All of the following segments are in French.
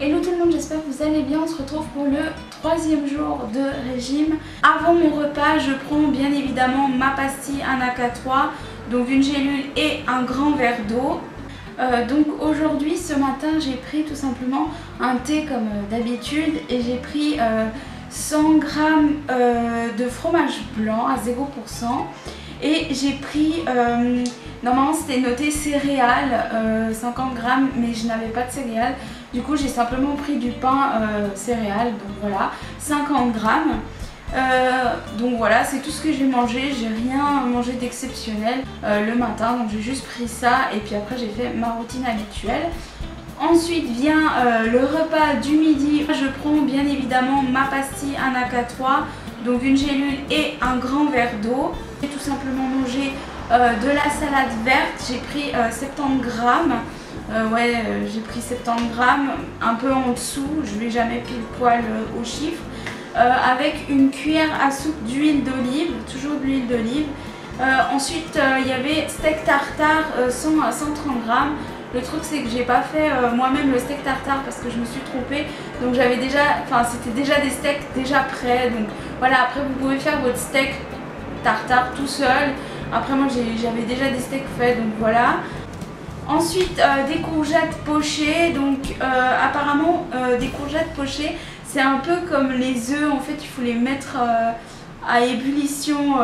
Hello tout le monde, j'espère que vous allez bien. On se retrouve pour le troisième jour de régime. Avant mon repas, je prends bien évidemment ma pastille Anaka3, donc une gélule et un grand verre d'eau. Donc aujourd'hui, ce matin, j'ai pris tout simplement un thé comme d'habitude et j'ai pris 100 g de fromage blanc à 0%. Et j'ai pris, normalement c'était noté céréales, 50 g, mais je n'avais pas de céréales. Du coup j'ai simplement pris du pain céréales, donc voilà, 50 g. Donc voilà, c'est tout ce que j'ai mangé, j'ai rien mangé d'exceptionnel le matin, donc j'ai juste pris ça et puis après j'ai fait ma routine habituelle. Ensuite vient le repas du midi. Je prends bien évidemment ma pastille Anaka3, donc une gélule et un grand verre d'eau. J'ai tout simplement mangé de la salade verte, j'ai pris 70 g. J'ai pris 70 g, un peu en dessous, je vais jamais pile poil au chiffre. Avec une cuillère à soupe d'huile d'olive, toujours de l'huile d'olive. Ensuite il y avait steak tartare 100 à 130 g. Le truc c'est que j'ai pas fait moi-même le steak tartare parce que je me suis trompée. Donc j'avais déjà, c'était déjà des steaks déjà prêts. Donc voilà, après vous pouvez faire votre steak tartare tout seul. Après moi j'avais déjà des steaks faits, donc voilà. Ensuite des courgettes pochées. Donc apparemment des courgettes pochées c'est un peu comme les œufs, en fait il faut les mettre à ébullition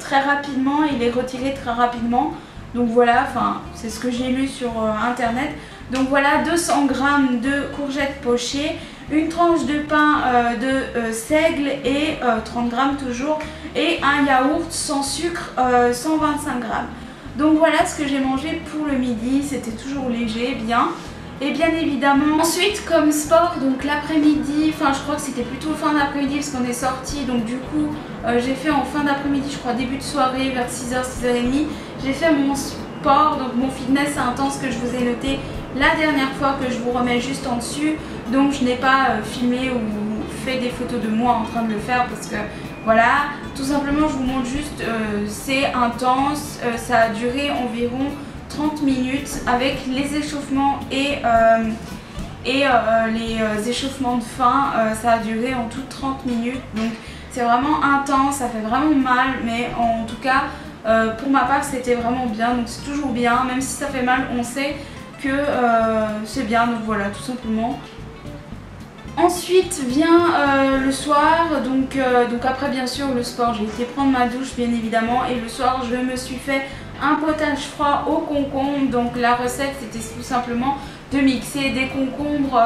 très rapidement et les retirer très rapidement. Donc voilà, c'est ce que j'ai lu sur internet. Donc voilà, 200 g de courgettes pochées, une tranche de pain de seigle et 30 g toujours, et un yaourt sans sucre 125 g. Donc voilà ce que j'ai mangé pour le midi, c'était toujours léger, bien. Et bien évidemment, ensuite comme sport, donc l'après-midi, je crois que c'était plutôt fin d'après-midi parce qu'on est sorti, donc du coup j'ai fait en fin d'après-midi, je crois début de soirée vers 6h, 6h30, j'ai fait mon sport, donc mon fitness intense que je vous ai noté la dernière fois, que je vous remets juste en dessus. Donc je n'ai pas filmé ou fait des photos de moi en train de le faire parce que voilà, tout simplement je vous montre juste, c'est intense, ça a duré environ 30 minutes avec les échauffements et les échauffements de faim. Ça a duré en tout 30 minutes, donc c'est vraiment intense, ça fait vraiment mal, mais en tout cas pour ma part c'était vraiment bien, donc c'est toujours bien, même si ça fait mal on sait que c'est bien, donc voilà tout simplement. Ensuite vient le soir, donc après bien sûr le sport, j'ai été prendre ma douche bien évidemment, et le soir je me suis fait un potage froid au concombre. Donc la recette c'était tout simplement de mixer des concombres,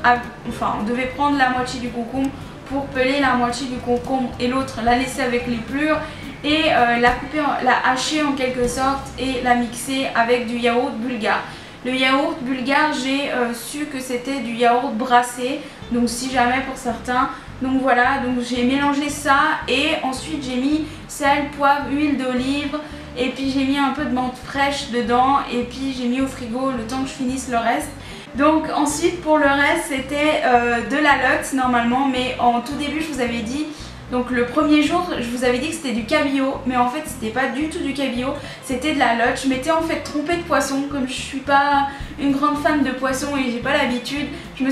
on devait prendre la moitié du concombre pour peler la moitié du concombre et l'autre la laisser avec les plures et la couper, la hacher en quelque sorte et la mixer avec du yaourt bulgare. Le yaourt bulgare, j'ai su que c'était du yaourt brassé, donc si jamais pour certains. Donc voilà, donc j'ai mélangé ça et ensuite j'ai mis sel, poivre, huile d'olive et puis j'ai mis un peu de menthe fraîche dedans et puis j'ai mis au frigo le temps que je finisse le reste. Donc ensuite pour le reste c'était de la lotte normalement, mais en tout début je vous avais dit, donc le premier jour je vous avais dit que c'était du cabillaud, mais en fait c'était pas du tout du cabillaud, c'était de la lotte. Je m'étais en fait trompée de poisson, comme je suis pas une grande fan de poisson et j'ai pas l'habitude, je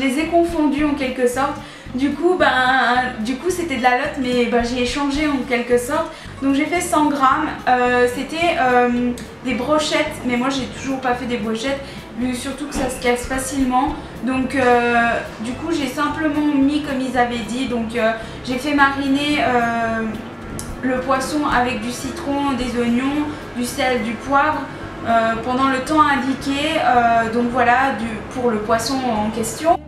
les ai confondus en quelque sorte. Du coup c'était de la lotte, mais j'ai échangé en quelque sorte. Donc j'ai fait 100 g, c'était des brochettes, mais moi j'ai toujours pas fait des brochettes, vu surtout que ça se casse facilement. Donc du coup j'ai simplement mis comme ils avaient dit, donc j'ai fait mariner le poisson avec du citron, des oignons, du sel, du poivre pendant le temps indiqué, donc voilà pour le poisson en question.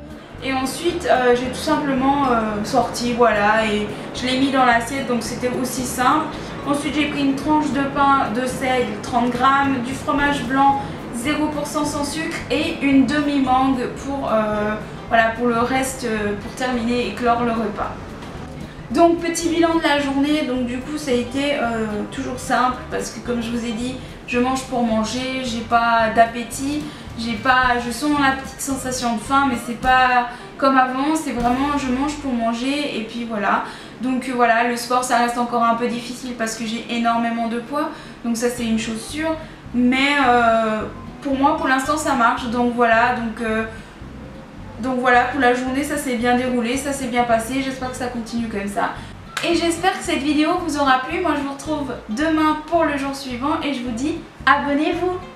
Et ensuite j'ai tout simplement sorti, voilà, et je l'ai mis dans l'assiette, donc c'était aussi simple. Ensuite j'ai pris une tranche de pain de seigle 30 g, du fromage blanc 0% sans sucre et une demi-mangue pour le reste, pour terminer et clore le repas. Donc petit bilan de la journée, donc du coup ça a été toujours simple parce que comme je vous ai dit, je mange pour manger, j'ai pas d'appétit, je sens la petite sensation de faim, mais c'est pas comme avant, c'est vraiment je mange pour manger et puis voilà. Donc voilà, le sport ça reste encore un peu difficile parce que j'ai énormément de poids, donc ça c'est une chose sûre, mais pour moi pour l'instant ça marche, donc voilà, donc Donc voilà, pour la journée ça s'est bien déroulé, ça s'est bien passé, j'espère que ça continue comme ça. Et j'espère que cette vidéo vous aura plu. Moi je vous retrouve demain pour le jour suivant et je vous dis abonnez-vous.